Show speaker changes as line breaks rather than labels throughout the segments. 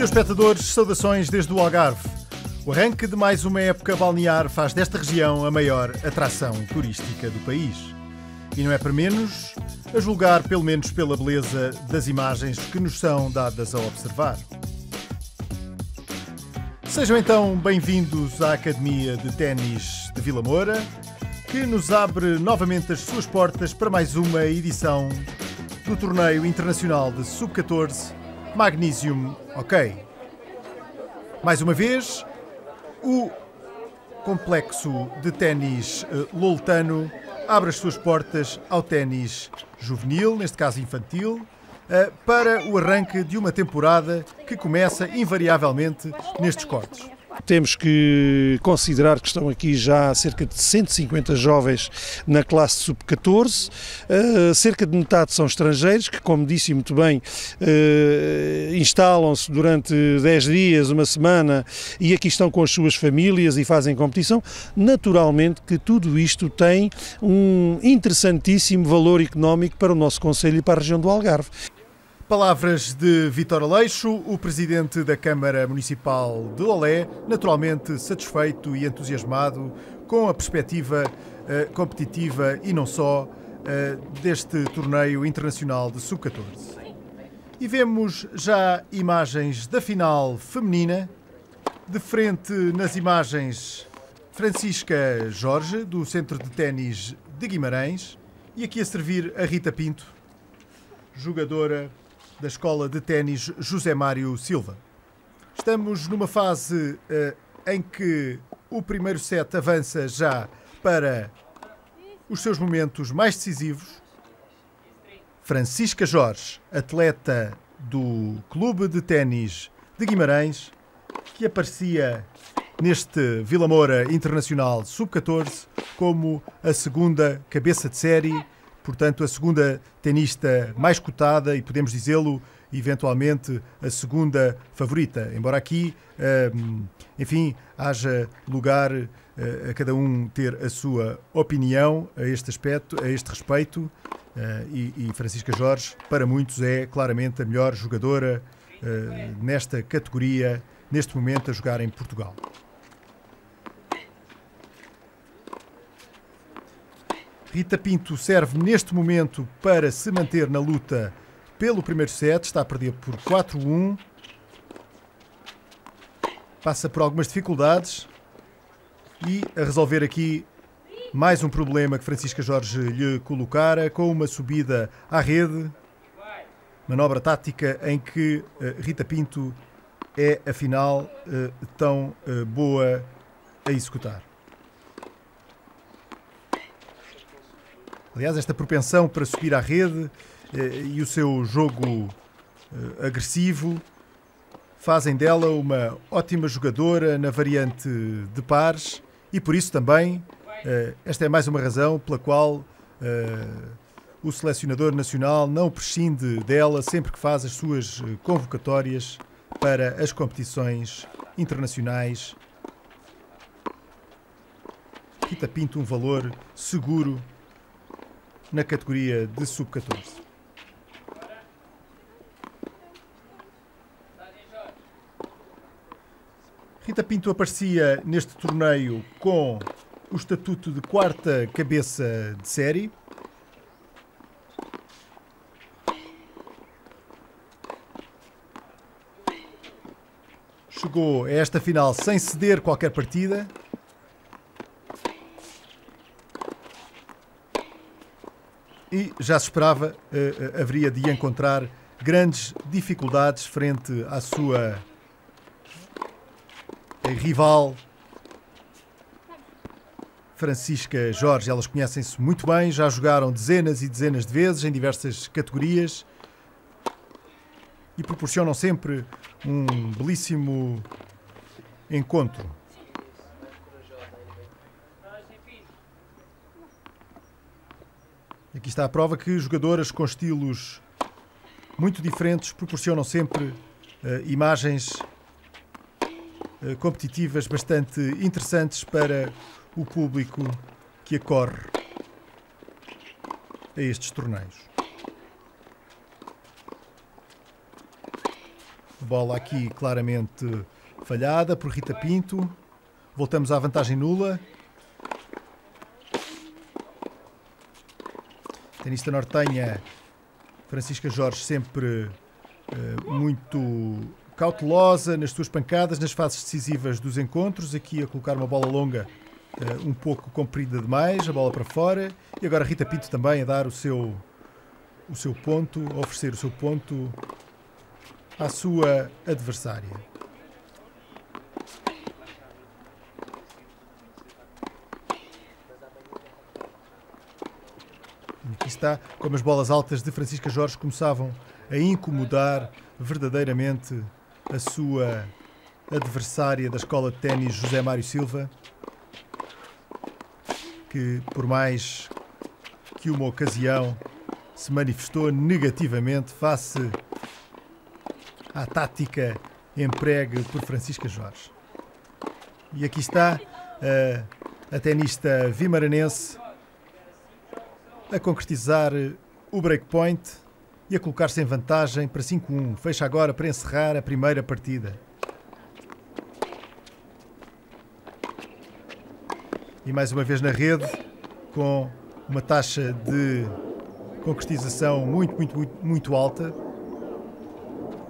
Meus espectadores, saudações desde o Algarve. O arranque de mais uma época balnear faz desta região a maior atração turística do país. E não é para menos, a julgar pelo menos pela beleza das imagens que nos são dadas a observar. Sejam então bem-vindos à Academia de Ténis de Vila Moura, que nos abre novamente as suas portas para mais uma edição do Torneio Internacional de Sub-14 Magnesium OK. Mais uma vez, o complexo de ténis loletano abre as suas portas ao ténis juvenil, neste caso infantil, para o arranque de uma temporada que começa invariavelmente nestes cortes.
Temos que considerar que estão aqui já cerca de 150 jovens na classe sub-14, cerca de metade são estrangeiros que, como disse muito bem, instalam-se durante 10 dias, uma semana, e aqui estão com as suas famílias e fazem competição. Naturalmente que tudo isto tem um interessantíssimo valor económico para o nosso concelho e para a região do Algarve.
Palavras de Vítor Aleixo, o presidente da Câmara Municipal de Olé, naturalmente satisfeito e entusiasmado com a perspectiva competitiva e não só deste torneio internacional de Sub-14. E vemos já imagens da final feminina, de frente nas imagens Francisca Jorge, do Centro de Ténis de Guimarães, e aqui a servir a Rita Pinto, jogadora da Escola de Ténis José Mário Silva. Estamos numa fase em que o primeiro set avança já para os seus momentos mais decisivos. Francisca Jorge, atleta do Clube de Ténis de Guimarães, que aparecia neste Vila Moura Internacional Sub-14 como a segunda cabeça de série, portanto, a segunda tenista mais cotada e, podemos dizê-lo, eventualmente, a segunda favorita. Embora aqui, enfim, haja lugar a cada um ter a sua opinião a este aspecto, a este respeito. E Francisca Jorge, para muitos, é claramente a melhor jogadora nesta categoria, neste momento, a jogar em Portugal. Rita Pinto serve neste momento para se manter na luta pelo primeiro set, está a perder por 4-1, passa por algumas dificuldades e a resolver aqui mais um problema que Francisca Jorge lhe colocara, com uma subida à rede, manobra tática em que Rita Pinto é, afinal, tão boa a executar. Aliás, esta propensão para subir à rede e o seu jogo agressivo fazem dela uma ótima jogadora na variante de pares e, por isso também, esta é mais uma razão pela qual o selecionador nacional não prescinde dela sempre que faz as suas convocatórias para as competições internacionais. Rita Pinto, um valor seguro na categoria de Sub-14. Rita Pinto aparecia neste torneio com o estatuto de quarta cabeça de série. Chegou a esta final sem ceder qualquer partida. E já se esperava, haveria de encontrar grandes dificuldades frente à sua rival Francisca Jorge. Elas conhecem-se muito bem, já jogaram dezenas e dezenas de vezes em diversas categorias e proporcionam sempre um belíssimo encontro. Aqui está a prova que jogadoras com estilos muito diferentes proporcionam sempre imagens competitivas bastante interessantes para o público que acorre a estes torneios. Bola aqui claramente falhada por Rita Pinto. Voltamos à vantagem nula. Tenista nortenha Francisca Jorge sempre muito cautelosa nas suas pancadas, nas fases decisivas dos encontros. Aqui a colocar uma bola longa um pouco comprida demais, a bola para fora. E agora Rita Pinto também a dar o seu ponto, a oferecer o seu ponto à sua adversária. Aqui está como as bolas altas de Francisca Jorge começavam a incomodar verdadeiramente a sua adversária da escola de ténis, José Mário Silva, que por mais que uma ocasião se manifestou negativamente face à tática empregue por Francisca Jorge. E aqui está a tenista vimaranense a concretizar o breakpoint e a colocar-se em vantagem para 5-1. Fecha agora para encerrar a primeira partida. E mais uma vez na rede, com uma taxa de concretização muito alta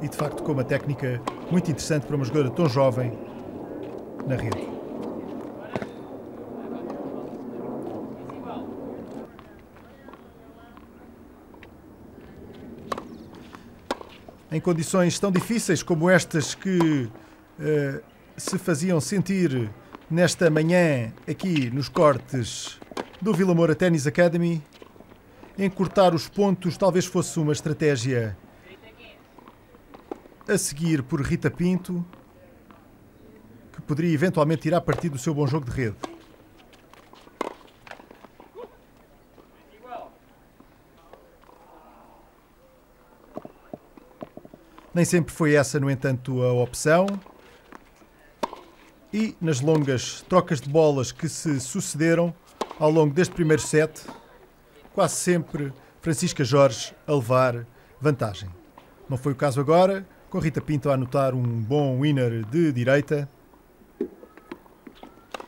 e de facto com uma técnica muito interessante para uma jogadora tão jovem na rede. Em condições tão difíceis como estas que se faziam sentir nesta manhã aqui nos cortes do Vila Moura Tennis Academy, encurtar os pontos talvez fosse uma estratégia a seguir por Rita Pinto, que poderia eventualmente tirar partido do seu bom jogo de rede. Nem sempre foi essa, no entanto, a opção. E nas longas trocas de bolas que se sucederam ao longo deste primeiro set, quase sempre Francisca Jorge a levar vantagem. Não foi o caso agora, com Rita Pinto a anotar um bom winner de direita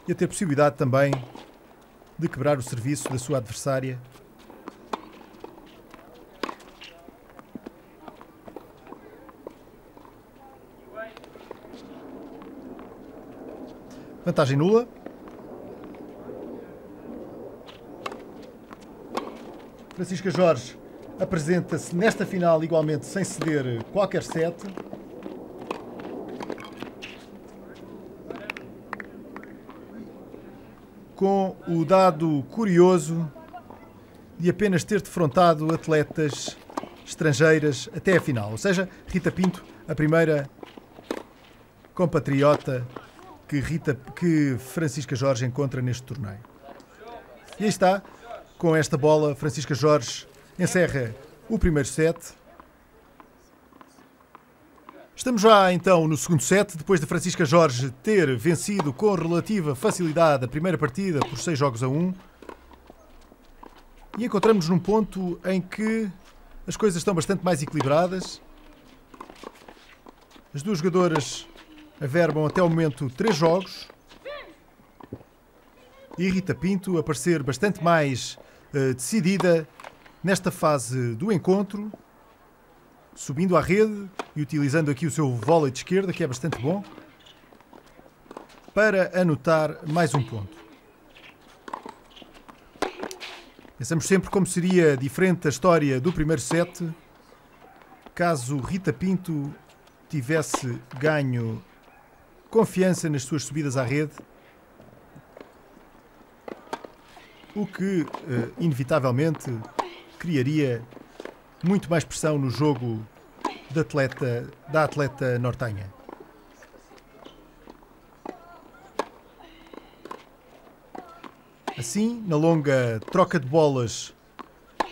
e a ter possibilidade também de quebrar o serviço da sua adversária. Vantagem nula. Francisca Jorge apresenta-se nesta final igualmente sem ceder qualquer set. Com o dado curioso de apenas ter defrontado atletas estrangeiras até a final. Ou seja, Rita Pinto, a primeira compatriota que Francisca Jorge encontra neste torneio. E aí está, com esta bola, Francisca Jorge encerra o primeiro set. Estamos já então no segundo set, depois de Francisca Jorge ter vencido com relativa facilidade a primeira partida por 6-1. E encontramos num ponto em que as coisas estão bastante mais equilibradas. As duas jogadoras averbam até o momento 3 jogos e Rita Pinto a parecer bastante mais decidida nesta fase do encontro, subindo à rede e utilizando aqui o seu vôlei de esquerda, que é bastante bom, para anotar mais um ponto. Pensamos sempre como seria diferente a história do primeiro set caso Rita Pinto tivesse ganho confiança nas suas subidas à rede, o que inevitavelmente criaria muito mais pressão no jogo da atleta nortenha. Assim, na longa troca de bolas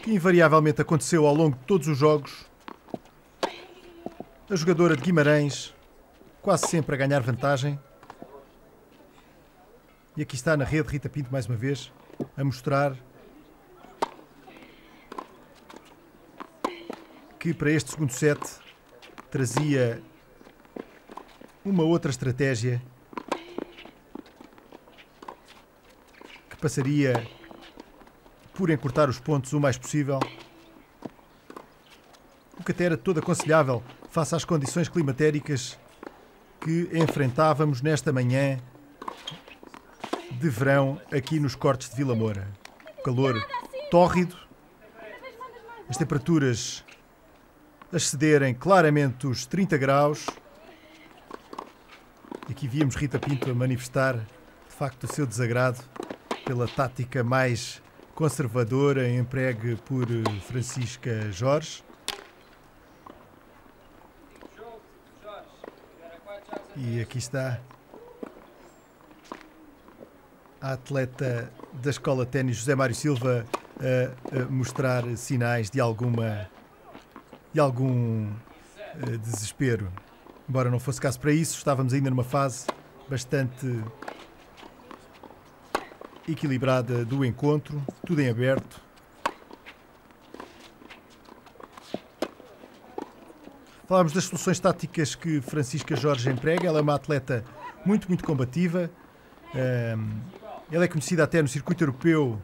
que invariavelmente aconteceu ao longo de todos os jogos, a jogadora de Guimarães quase sempre a ganhar vantagem. E aqui está na rede Rita Pinto mais uma vez a mostrar que para este segundo set trazia uma outra estratégia que passaria por encurtar os pontos o mais possível, o que até era todo aconselhável face às condições climatéricas que enfrentávamos nesta manhã de verão aqui nos cortes de Vila Moura. O calor tórrido, as temperaturas a excederem claramente os 30 graus. E aqui víamos Rita Pinto a manifestar, de facto, o seu desagrado pela tática mais conservadora empregue por Francisca Jorge. E aqui está a atleta da Escola de Ténis José Mário Silva a mostrar sinais de algum desespero. Embora não fosse caso para isso, estávamos ainda numa fase bastante equilibrada do encontro, tudo em aberto. Falámos das soluções táticas que Francisca Jorge emprega. Ela é uma atleta muito combativa. Ela é conhecida até no circuito europeu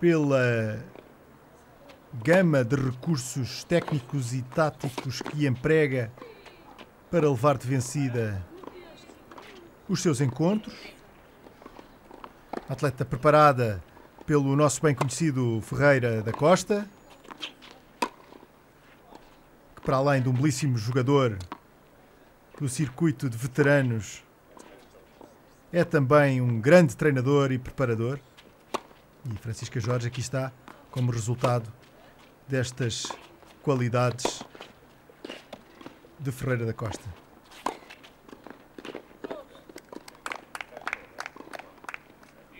pela gama de recursos técnicos e táticos que emprega para levar de vencida os seus encontros. Atleta preparada pelo nosso bem conhecido Ferreira da Costa, que, para além de um belíssimo jogador do circuito de veteranos, é também um grande treinador e preparador. E Francisca Jorge aqui está como resultado destas qualidades de Ferreira da Costa.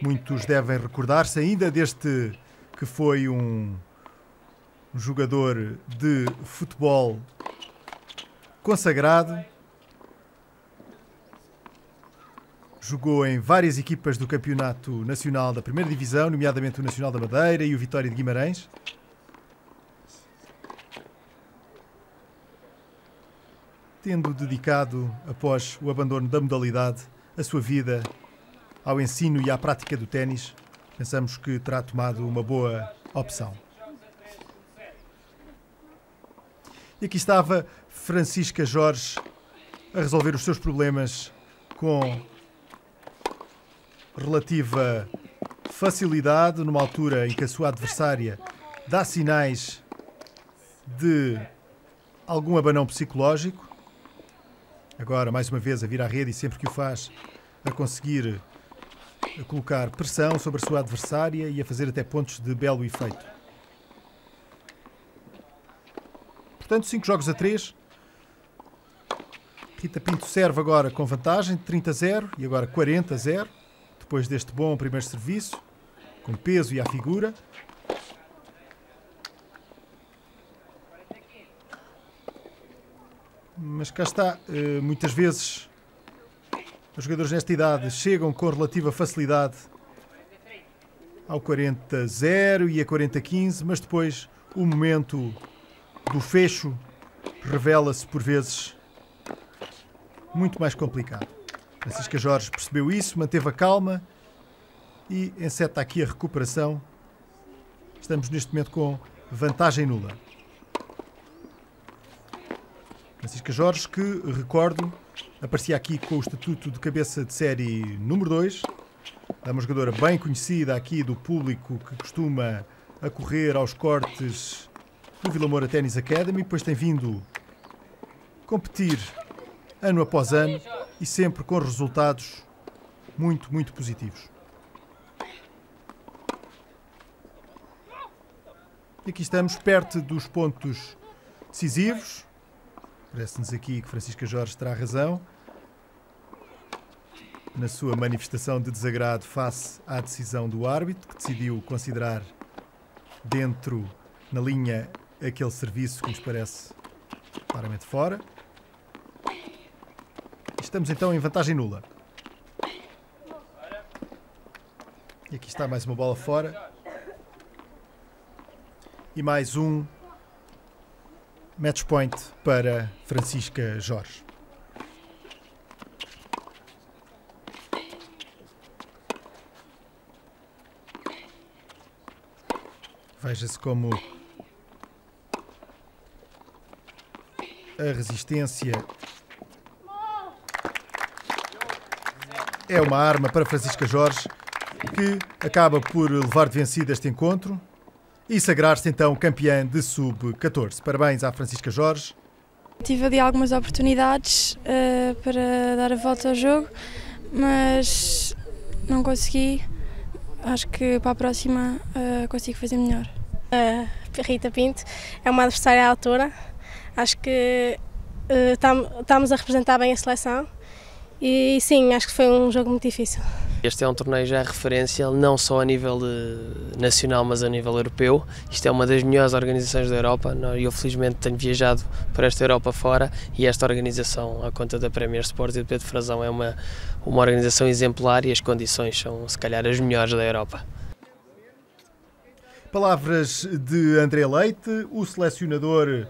Muitos devem recordar-se ainda deste que foi um jogador de futebol consagrado. Jogou em várias equipas do Campeonato Nacional da Primeira Divisão, nomeadamente o Nacional da Madeira e o Vitória de Guimarães. Tendo dedicado, após o abandono da modalidade, a sua vida ao ensino e à prática do ténis, pensamos que terá tomado uma boa opção. E aqui estava Francisca Jorge a resolver os seus problemas com relativa facilidade, numa altura em que a sua adversária dá sinais de algum abanão psicológico. Agora, mais uma vez, a vir à rede e sempre que o faz, a conseguir colocar pressão sobre a sua adversária e a fazer até pontos de belo efeito. Portanto, 5 jogos a 3. Rita Pinto serve agora com vantagem de 30-0 e agora 40-0, depois deste bom primeiro serviço, com peso e à figura. Mas cá está, muitas vezes os jogadores nesta idade chegam com relativa facilidade ao 40-0 e a 40-15, mas depois o momento do fecho revela-se por vezes muito mais complicado. Francisca Jorge percebeu isso, manteve a calma e enceta aqui a recuperação. Estamos neste momento com vantagem nula. Francisca Jorge, que, recordo, aparecia aqui com o estatuto de cabeça de série número 2. É uma jogadora bem conhecida aqui do público que costuma acorrer aos cortes do Vila Moura Tennis Academy, depois tem vindo competir ano após ano e sempre com resultados muito positivos. E aqui estamos perto dos pontos decisivos. Parece-nos aqui que Francisca Jorge terá razão na sua manifestação de desagrado face à decisão do árbitro, que decidiu considerar dentro, na linha, aquele serviço que nos parece claramente fora. Estamos então em vantagem nula. E aqui está mais uma bola fora. E mais um match point para Francisca Jorge. Veja-se como a resistência é uma arma para Francisca Jorge, que acaba por levar de vencido este encontro e sagrar-se então campeã de sub-14. Parabéns à Francisca Jorge.
Tive ali algumas oportunidades para dar a volta ao jogo, mas não consegui. Acho que para a próxima consigo fazer melhor.
A Rita Pinto é uma adversária à altura. Acho que estamos a representar bem a seleção e sim, acho que foi um jogo muito difícil.
Este é um torneio já referência, não só a nível nacional, mas a nível europeu. Isto é uma das melhores organizações da Europa. Eu felizmente tenho viajado para esta Europa fora e esta organização, à conta da Premier Sports e do Pedro Frazão, é uma organização exemplar e as condições são se calhar as melhores da Europa.
Palavras de André Leite, o selecionador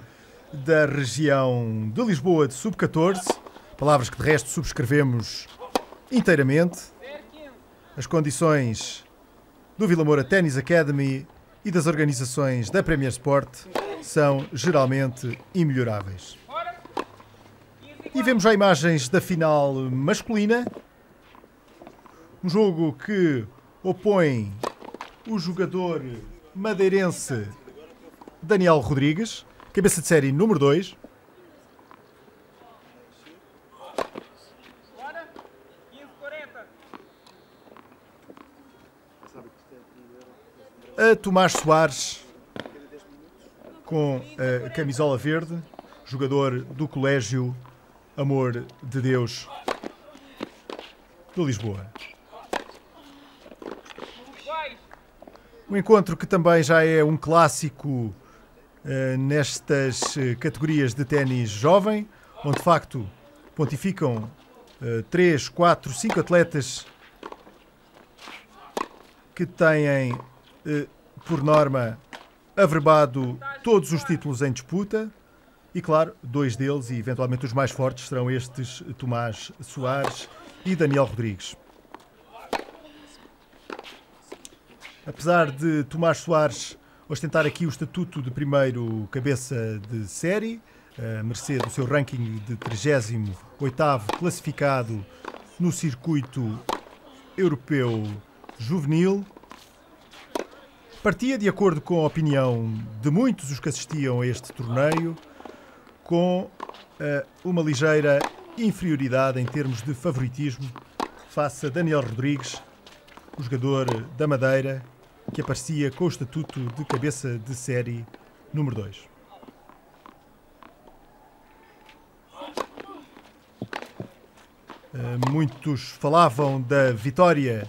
da região de Lisboa de sub-14. Palavras que de resto subscrevemos inteiramente. As condições do Vila Moura Tennis Academy e das organizações da Premier Sport são geralmente imelhoráveis. E vemos já imagens da final masculina. Um jogo que opõe o jogador madeirense Daniel Rodrigues, cabeça de série número 2. A Tomás Soares, com a camisola verde, jogador do Colégio Amor de Deus de Lisboa. Um encontro que também já é um clássico nestas categorias de ténis jovem, onde de facto pontificam 3, 4, 5 atletas que têm, por norma, averbado todos os títulos em disputa e, claro, 2 deles e eventualmente os mais fortes serão estes Tomás Soares e Daniel Rodrigues. Apesar de Tomás Soares ostentar aqui o estatuto de primeiro cabeça de série, a mercê do seu ranking de 38º classificado no circuito europeu juvenil, partia, de acordo com a opinião de muitos os que assistiam a este torneio, com uma ligeira inferioridade em termos de favoritismo face a Daniel Rodrigues, o jogador da Madeira, que aparecia com o estatuto de cabeça de série número 2. Muitos falavam da vitória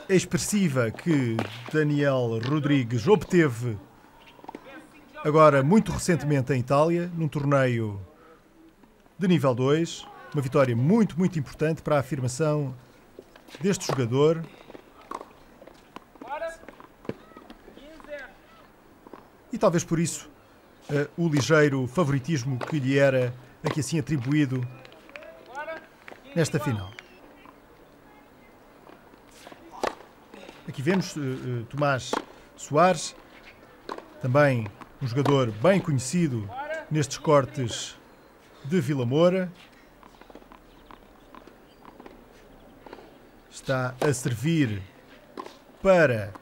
expressiva que Daniel Rodrigues obteve agora muito recentemente em Itália, num torneio de nível 2, uma vitória muito, muito importante para a afirmação deste jogador. E talvez por isso o ligeiro favoritismo que lhe era aqui assim atribuído nesta final. Aqui vemos Tomás Soares, também um jogador bem conhecido nestes cortes de Vila Moura. Está a servir para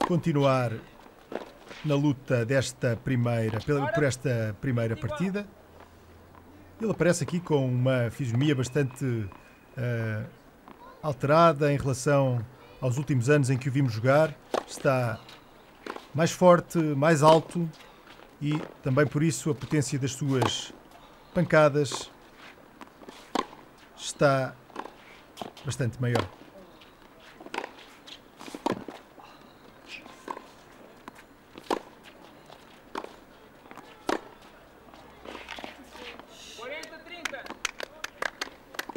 continuar na luta por esta primeira partida. Ele aparece aqui com uma fisionomia bastante alterada em relação aos últimos anos em que o vimos jogar. Está mais forte, mais alto e também por isso a potência das suas pancadas está bastante maior.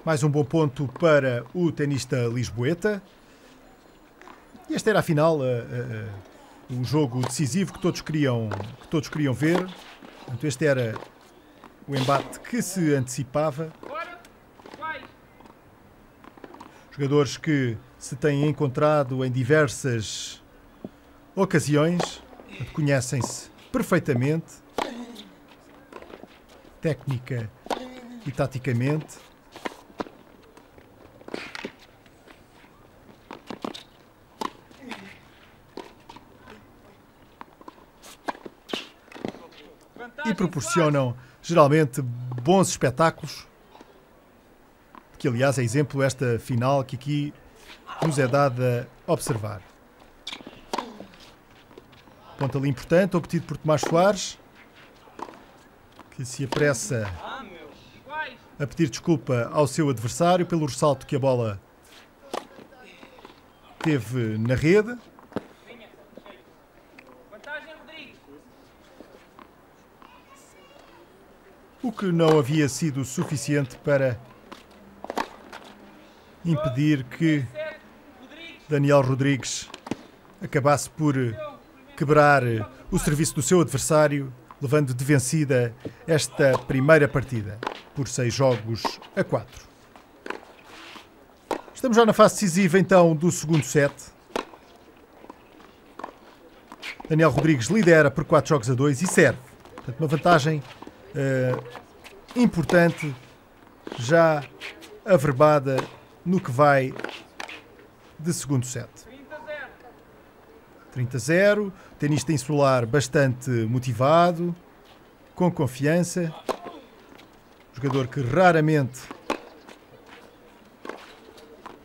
Mais um bom ponto para o tenista lisboeta. E esta era, afinal, o jogo decisivo que todos queriam ver. Portanto, este era o embate que se antecipava. Jogadores que se têm encontrado em diversas ocasiões, conhecem-se perfeitamente, técnica e taticamente. E proporcionam geralmente bons espetáculos, que aliás é exemplo esta final que aqui nos é dada a observar. Ponto ali importante, obtido por Tomás Soares, que se apressa a pedir desculpa ao seu adversário pelo ressalto que a bola teve na rede. O que não havia sido suficiente para impedir que Daniel Rodrigues acabasse por quebrar o serviço do seu adversário, levando de vencida esta primeira partida por 6-4. Estamos já na fase decisiva então do segundo set. Daniel Rodrigues lidera por 4-2 e serve. Portanto, uma vantagem importante já averbada no que vai de segundo set. 30-0, tenista insular bastante motivado, com confiança, jogador que raramente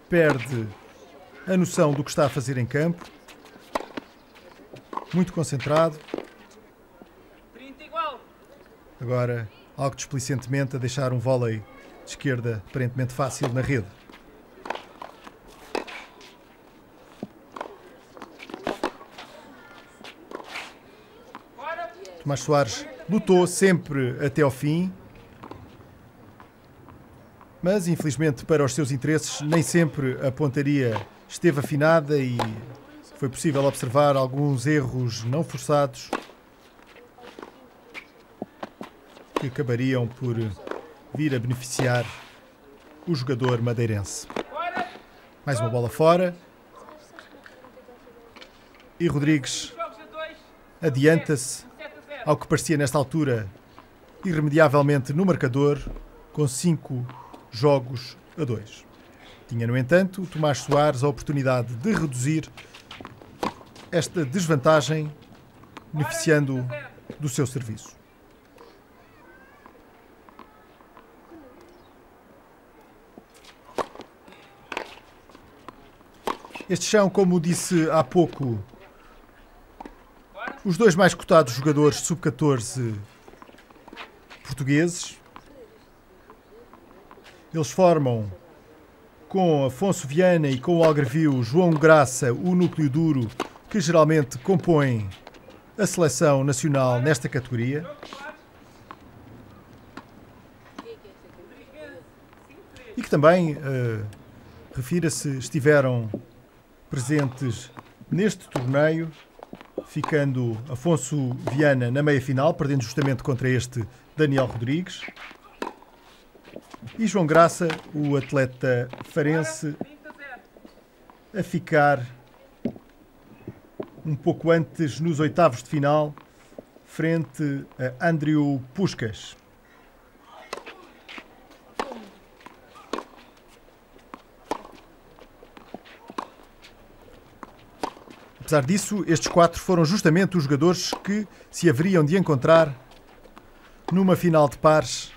perde a noção do que está a fazer em campo, muito concentrado. Agora, algo displicentemente a deixar um vôlei de esquerda aparentemente fácil na rede. Tomás Soares lutou sempre até ao fim, mas infelizmente para os seus interesses nem sempre a pontaria esteve afinada e foi possível observar alguns erros não forçados que acabariam por vir a beneficiar o jogador madeirense. Mais uma bola fora e Rodrigues adianta-se ao que parecia nesta altura irremediavelmente no marcador, com 5-2. Tinha, no entanto, Tomás Soares a oportunidade de reduzir esta desvantagem, beneficiando do seu serviço. Estes são, como disse há pouco, os dois mais cotados jogadores sub-14 portugueses. Eles formam, com Afonso Viana e com o algarvio João Graça, o núcleo duro que geralmente compõe a seleção nacional nesta categoria. E que também, refira-se, estiveram presentes neste torneio, ficando Afonso Viana na meia-final, perdendo justamente contra este Daniel Rodrigues. E João Graça, o atleta farense, a ficar um pouco antes nos oitavos de final, frente a Andrew Puskas. Apesar disso, estes quatro foram justamente os jogadores que se haveriam de encontrar numa final de pares,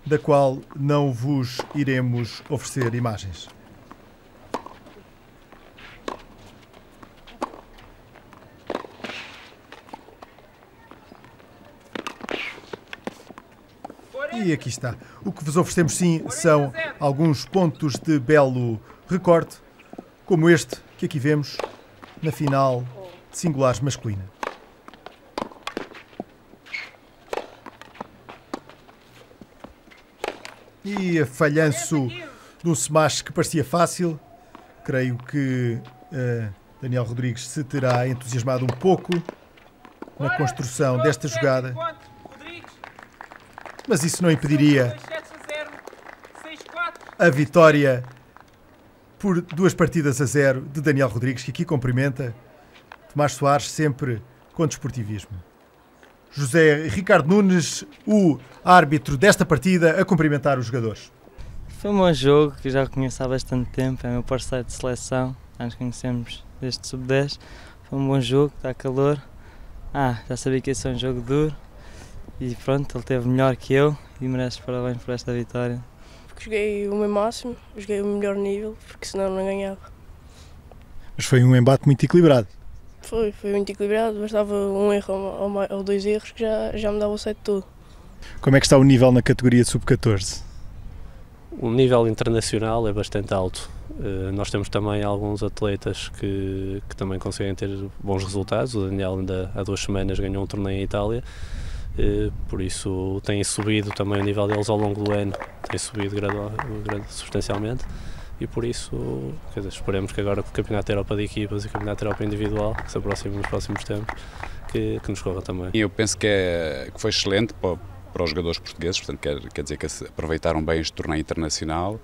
da qual não vos iremos oferecer imagens. E aqui está. O que vos oferecemos, sim, são alguns pontos de belo recorte, como este que aqui vemos na final de singulares masculina. E a falhanço de um smash que parecia fácil, creio que Daniel Rodrigues se terá entusiasmado um pouco na construção desta jogada, mas isso não impediria a vitória por 2-0 de Daniel Rodrigues, que aqui cumprimenta Tomás Soares, sempre com desportivismo. José Ricardo Nunes, o árbitro desta partida, a cumprimentar os jogadores.
Foi um bom jogo, que já conheço há bastante tempo, é meu parceiro de seleção, já nos conhecemos desde sub-10. Foi um bom jogo, está calor. Já sabia que ia ser um jogo duro e pronto, ele teve melhor que eu e merece parabéns por esta vitória.
Porque joguei o meu máximo, joguei o melhor nível, porque senão não ganhava.
Mas foi um embate muito equilibrado.
Foi muito equilibrado, bastava um erro ou 2 erros que já me dava o set todo.
Como é que está o nível na categoria sub-14?
O nível internacional é bastante alto. Nós temos também alguns atletas que também conseguem ter bons resultados. O Daniel ainda há 2 semanas ganhou um torneio em Itália, por isso tem subido também o nível deles ao longo do ano, tem subido substancialmente. E por isso, esperemos que agora com o Campeonato da Europa de Equipas e o Campeonato da Europa Individual, que se aproximam nos próximos tempos, que nos corra também.
Eu penso que foi excelente para os jogadores portugueses, portanto quer dizer que aproveitaram bem este torneio internacional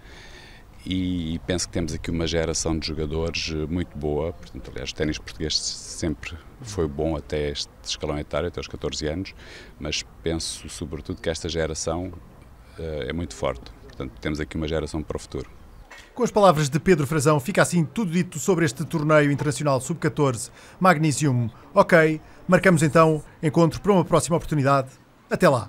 e penso que temos aqui uma geração de jogadores muito boa. Portanto, aliás, o ténis português sempre foi bom até este escalão etário, até os 14 anos, mas penso sobretudo que esta geração é muito forte. Portanto, temos aqui uma geração para o futuro.
Com as palavras de Pedro Frazão, fica assim tudo dito sobre este torneio internacional sub-14 Magnesium. Ok, marcamos então encontro para uma próxima oportunidade. Até lá!